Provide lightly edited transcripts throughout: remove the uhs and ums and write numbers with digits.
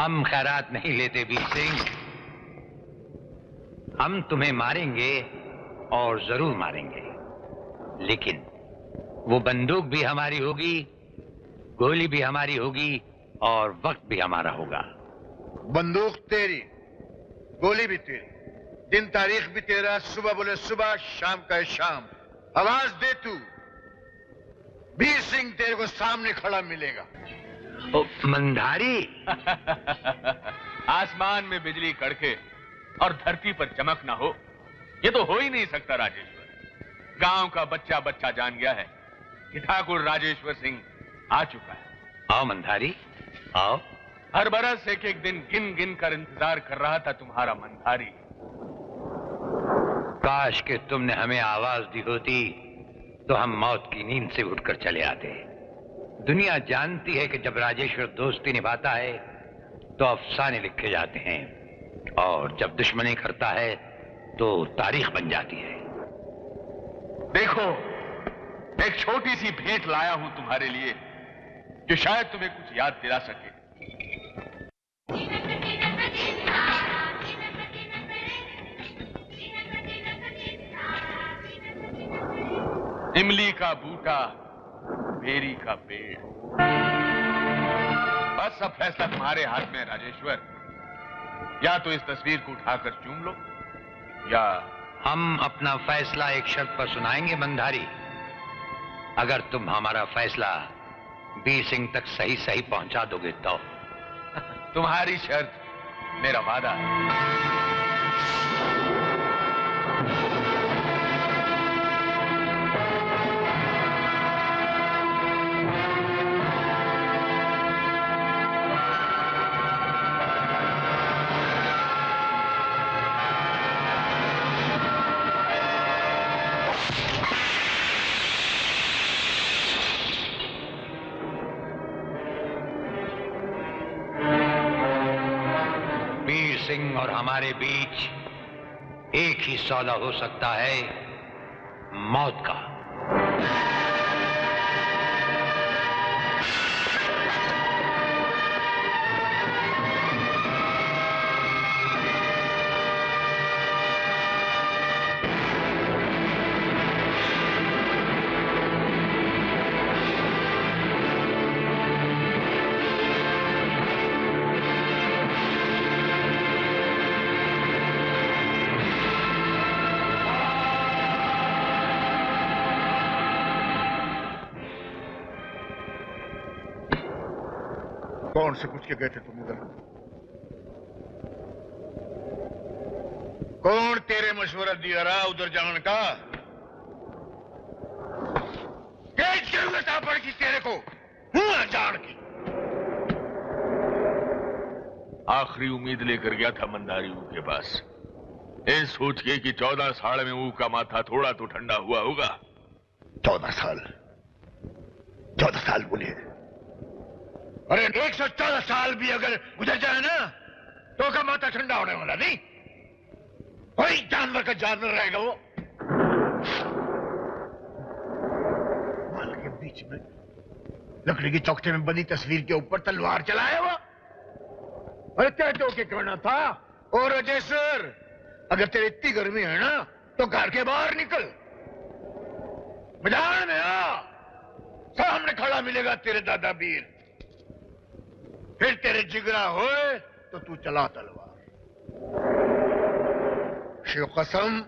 हम खैरात नहीं लेते वीर सिंह। हम तुम्हें मारेंगे और जरूर मारेंगे, लेकिन वो बंदूक भी हमारी होगी, गोली भी हमारी होगी और वक्त भी हमारा होगा। बंदूक तेरी, गोली भी तेरी, दिन तारीख भी तेरा, सुबह बोले सुबह, शाम कहे शाम। आवाज दे तू, वीर सिंह तेरे को सामने खड़ा मिलेगा। ओ मंधारी। आसमान में बिजली कड़के और धरती पर चमक ना हो, ये तो हो ही नहीं सकता राजेश्वर। गांव का बच्चा बच्चा जान गया है कि ठाकुर राजेश्वर सिंह आ चुका है। आओ मंधारी, आओ। हर बरस एक एक दिन गिन गिन कर इंतजार कर रहा था तुम्हारा मंधारी। काश कि तुमने हमें आवाज दी होती तो हम मौत की नींद से उठकर चले आते। दुनिया जानती है कि जब राजेश्वर दोस्ती निभाता है तो अफसाने लिखे जाते हैं, और जब दुश्मनी करता है तो तारीख बन जाती है। देखो, एक छोटी सी भेंट लाया हूं तुम्हारे लिए जो शायद तुम्हें कुछ याद दिला सके। इमली का बूटा, बेरी का पेड़। बस अब फैसला तुम्हारे हाथ में है राजेश्वर। या तो इस तस्वीर को उठाकर चूम लो, या हम अपना फैसला एक शर्त पर सुनाएंगे मंधारी। अगर तुम हमारा फैसला वीर सिंह तक सही सही पहुंचा दोगे तो। तुम्हारी शर्त मेरा वादा है। सिंह और हमारे बीच एक ही सौदा हो सकता है, मौत का। कौन से पूछ के गए थे तुम उधर? कौन तेरे मशवरा दिया रहा उधर जाने का? क्या जरूरत आ पड़ की तेरे को हुआ जान की? आखिरी उम्मीद लेकर गया था मंदारी ऊ के पास, ये सोच के कि 14 साल में ऊ का माथा थोड़ा तो ठंडा हुआ होगा। 14 साल बोले? अरे 114 साल भी अगर गुजर जाए ना तो का माथा ठंडा होने वाला नहीं। कोई जानवर का जानवर रहेगा वो। माल के बीच में लकड़ी की चौखटे में बनी तस्वीर के ऊपर तलवार चलाया वो। अरे तय तो के करना था। और राजेश्वर, अगर तेरी इतनी गर्मी है ना तो घर के बाहर निकल, मैदान में आ, सामने खड़ा मिलेगा तेरे दादा वीर। फिर तेरे जिगरा होए तो तू चला तलवार। शिव कसम,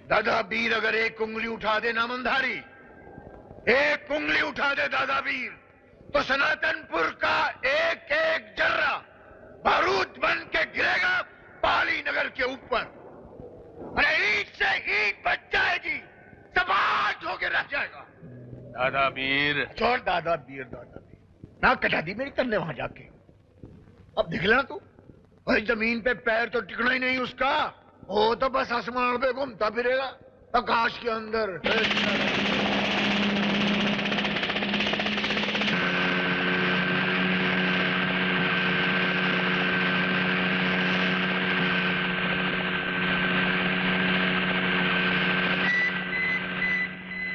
दादा वीर अगर एक उंगली उठा दे ना मंधारी, एक उंगली उठा दे दादा वीर, तो सनातनपुर का एक एक जर्रा बारूद बन के गिरेगा पाली नगर के ऊपर। अरे ईट से ईट बच जाएगी, सपाट होके रह जाएगा। दादा वीर। छोड़ दादा वीर, दादा वीर ना कटा दी मेरी तन्ने वहां जाके। अब देख लेना तू, भाई जमीन पे पैर तो टिकना ही नहीं उसका, वो तो बस आसमान पे घूमता फिरेगा आकाश के अंदर।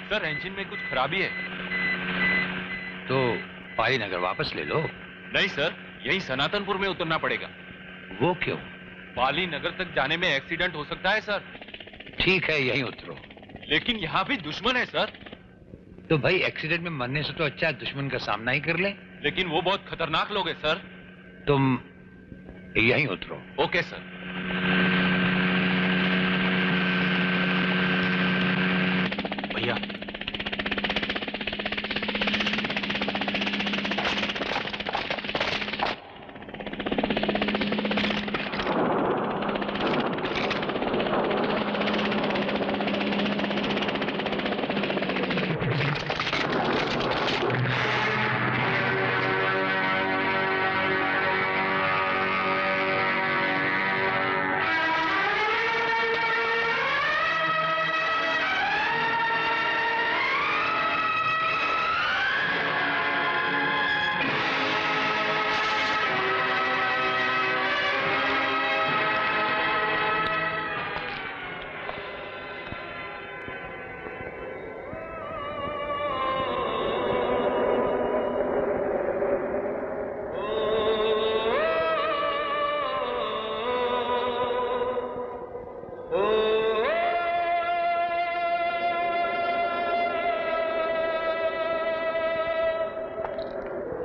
सर, इंजन में कुछ खराबी है। तो पाली नगर वापस ले लो। नहीं सर, यहीं सनातनपुर में उतरना पड़ेगा। वो क्यों? पाली नगर तक जाने में एक्सीडेंट हो सकता है सर। ठीक है, यहीं उतरो। लेकिन यहाँ भी दुश्मन है सर। तो भाई एक्सीडेंट में मरने से तो अच्छा दुश्मन का सामना ही कर ले। लेकिन वो बहुत खतरनाक लोग हैं सर। तुम यहीं उतरो। Okay sir. भैया,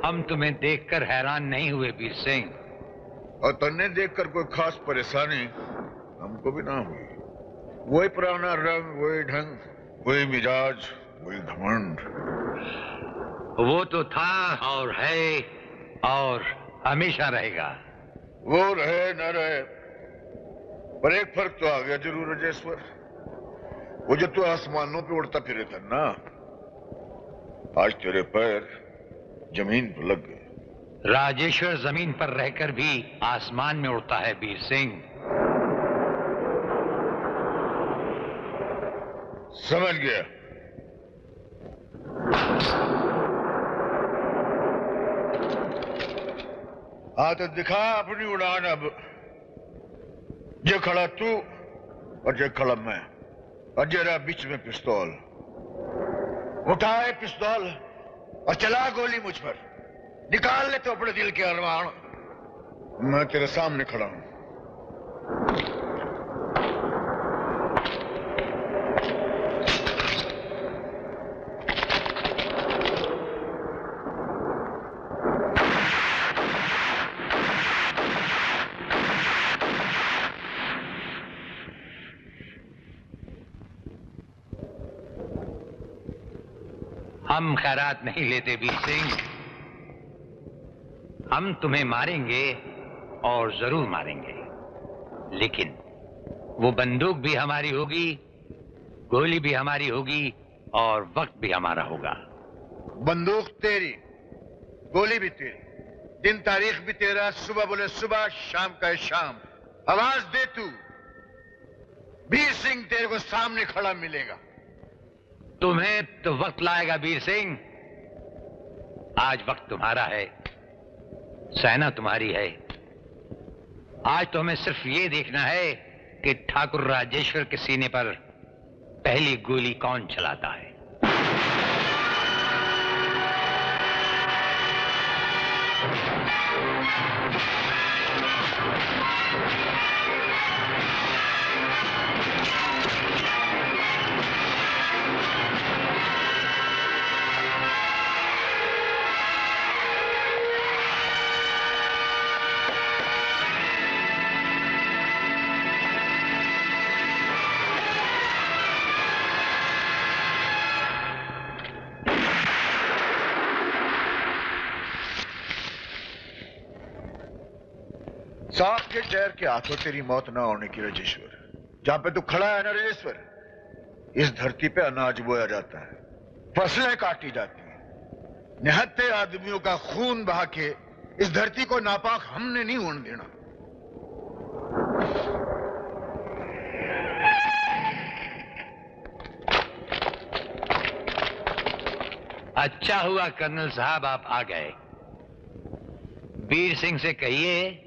हम तुम्हें देखकर हैरान नहीं हुए वीर सिंह। और तन्ने देखकर कोई खास परेशानी हमको भी ना हुई। वही पुराना रंग, वही ढंग, वही मिजाज, वही घमंड। वो तो था और है और हमेशा रहेगा। वो रहे न रहे, पर एक फर्क तो आ गया जरूर राजेश्वर। वो जो तू आसमानों पे उड़ता फिरे था ना, आज तेरे पैर जमीन पर लग गए। राजेश्वर जमीन पर रहकर भी आसमान में उड़ता है वीर सिंह। समझ गया। हाँ तो दिखा अपनी उड़ान अब। जे खड़ा तू और जे खड़ा मैं, और जरा बीच में पिस्तौल। उठाए पिस्तौल और चला गोली मुझ पर। निकाल ले तो अपने दिल के अरमान। मैं तेरे सामने खड़ा हूं। हम खैरात नहीं लेते वीर सिंह। हम तुम्हें मारेंगे और जरूर मारेंगे, लेकिन वो बंदूक भी हमारी होगी, गोली भी हमारी होगी और वक्त भी हमारा होगा। बंदूक तेरी, गोली भी तेरी, दिन तारीख भी तेरा। सुबह बोले सुबह, शाम का शाम। आवाज दे तू, वीर सिंह तेरे को सामने खड़ा मिलेगा। तुम्हें तो वक्त लाएगा वीर सिंह। आज वक्त तुम्हारा है, सेना तुम्हारी है। आज तो हमें सिर्फ ये देखना है कि ठाकुर राजेश्वर के सीने पर पहली गोली कौन चलाता है। सांप के जहर के हाथों तेरी मौत ना होने की राजेश्वर। जहां पे तू खड़ा है ना राजेश्वर, इस धरती पे अनाज बोया जाता है, फसलें काटी जाती हैं। निहत्थे आदमियों का खून बहा के इस धरती को नापाक हमने नहीं होने देना। अच्छा हुआ कर्नल साहब आप आ गए। वीर सिंह से कहिए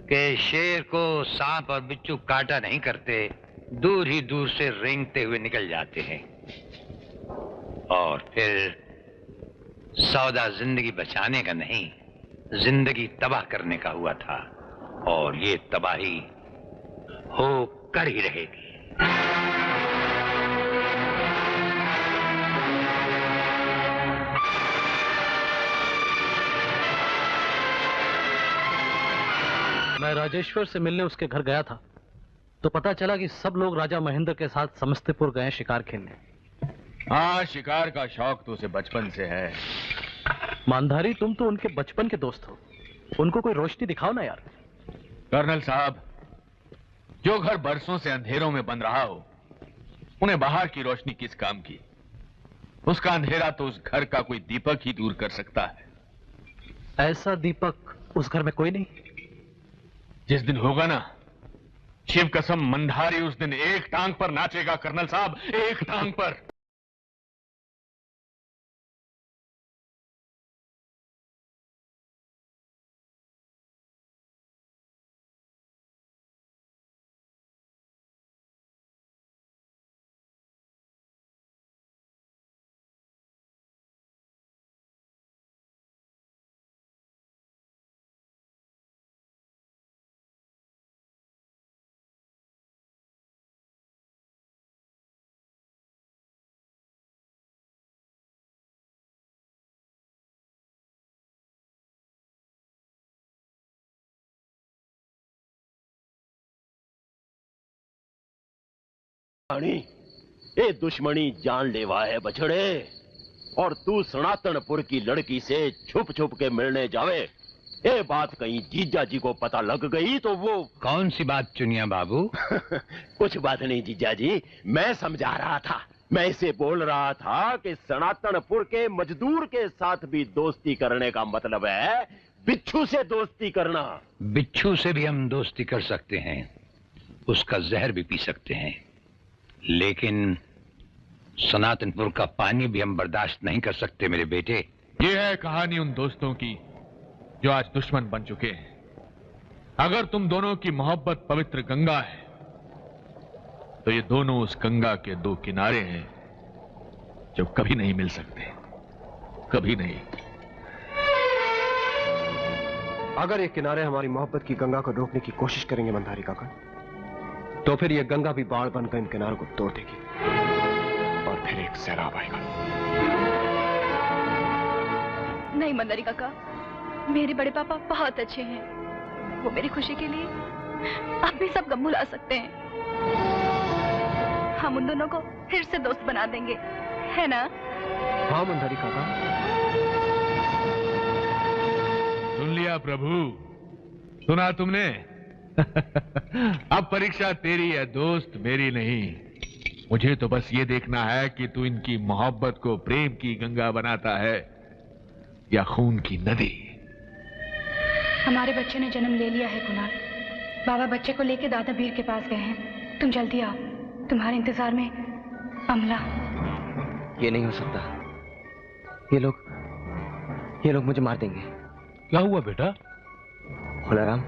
कि शेर को सांप और बिच्छू काटा नहीं करते, दूर ही दूर से रेंगते हुए निकल जाते हैं। और फिर सौदा जिंदगी बचाने का नहीं, जिंदगी तबाह करने का हुआ था और ये तबाही हो कर ही रहेगी। मैं राजेश्वर से मिलने उसके घर गया था तो पता चला कि सब लोग राजा महेंद्र के साथ समस्तीपुर गए शिकार खेलने। हाँ, शिकार का शौक तो उसे बचपन से है। मानधारी, तुम तो उनके बचपन के दोस्त हो, उनको कोई रोशनी दिखाओ ना यार। कर्नल साहब, जो घर बरसों से अंधेरों में बन रहा हो, उन्हें बाहर की रोशनी किस काम की? उसका अंधेरा तो उस घर का कोई दीपक ही दूर कर सकता है। ऐसा दीपक उस घर में कोई नहीं। जिस दिन होगा ना, शिव कसम, मंधारी उस दिन एक टांग पर नाचेगा कर्नल साहब, एक टांग पर। ये दुश्मनी जानलेवा है बछड़े, और तू सनातनपुर की लड़की से छुप छुप के मिलने जावे। ये बात कहीं जीजा जी को पता लग गई तो वो कौन सी बात चुनिया बाबू? कुछ बात नहीं जीजा जी, मैं समझा रहा था। मैं इसे बोल रहा था कि सनातनपुर के मजदूर के साथ भी दोस्ती करने का मतलब है बिच्छू से दोस्ती करना। बिच्छू से भी हम दोस्ती कर सकते हैं, उसका जहर भी पी सकते हैं, लेकिन सनातनपुर का पानी भी हम बर्दाश्त नहीं कर सकते मेरे बेटे। ये है कहानी उन दोस्तों की जो आज दुश्मन बन चुके हैं। अगर तुम दोनों की मोहब्बत पवित्र गंगा है तो ये दोनों उस गंगा के दो किनारे हैं जो कभी नहीं मिल सकते, कभी नहीं। अगर ये किनारे हमारी मोहब्बत की गंगा को रोकने की कोशिश करेंगे मंधारी काका, तो फिर ये गंगा भी बाढ़ बनकर इन किनारों को तोड़ देगी और फिर एक सैलाब आएगा। नहीं मंदारी काका, मेरे बड़े पापा बहुत अच्छे हैं। वो मेरी खुशी के लिए अब भी सब गम भुला सकते हैं। हम उन दोनों को फिर से दोस्त बना देंगे, है ना? हाँ मंधारी काका। सुन लिया प्रभु, सुना तुमने? अब परीक्षा तेरी है दोस्त, मेरी नहीं। मुझे तो बस ये देखना है कि तू इनकी मोहब्बत को प्रेम की गंगा बनाता है या खून की नदी। हमारे बच्चे ने जन्म ले लिया है कुणाल। बाबा बच्चे को लेके दादा बीर के पास गए हैं। तुम जल्दी आओ, तुम्हारे इंतजार में अमला। ये नहीं हो सकता। ये लोग मुझे मार देंगे। क्या हुआ बेटा? खुलाराम,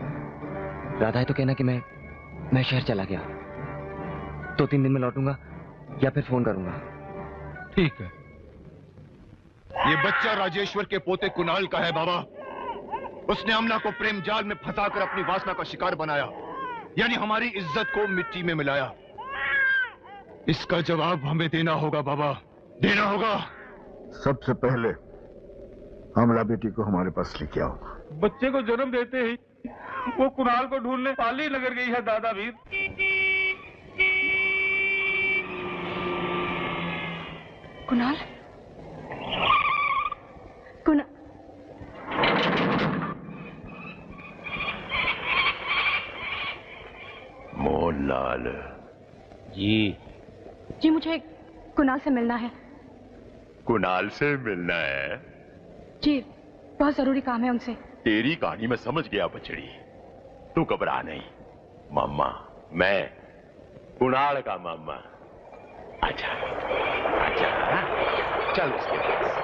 राधा है तो कहना कि मैं शहर चला गया। 2-3 दिन में लौटूंगा या फिर फोन करूंगा। ठीक है। ये बच्चा राजेश्वर के पोते कुणाल का है बाबा। उसने अमला को प्रेम जाल में फंसाकर अपनी वासना का शिकार बनाया, यानी हमारी इज्जत को मिट्टी में मिलाया। इसका जवाब हमें देना होगा बाबा, देना होगा। सबसे पहले अमला बेटी को हमारे पास लेके आओ। बच्चे को जन्म देते ही वो कुणाल को ढूंढने पाली नगर गई है दादा वीर। कुणाल, कुणाल, मोहनलाल जी मुझे कुणाल से मिलना है। कुणाल से मिलना है? जी, बहुत जरूरी काम है उनसे। तेरी कहानी मैं समझ गया बछड़ी, तू घबरा नहीं। मामा, मैं कुणाल का मामा। अच्छा अच्छा, चल उसके पास।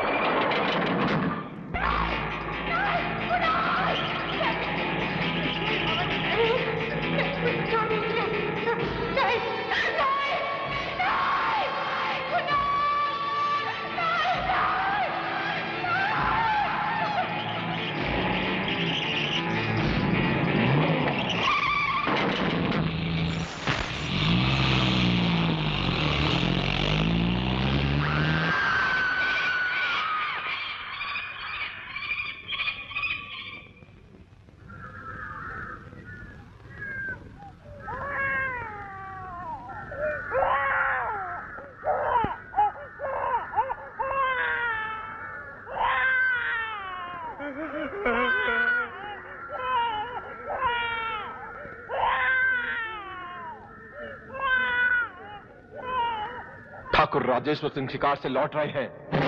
ठाकुर राजेश्वर सिंह शिकार से लौट रहे हैं।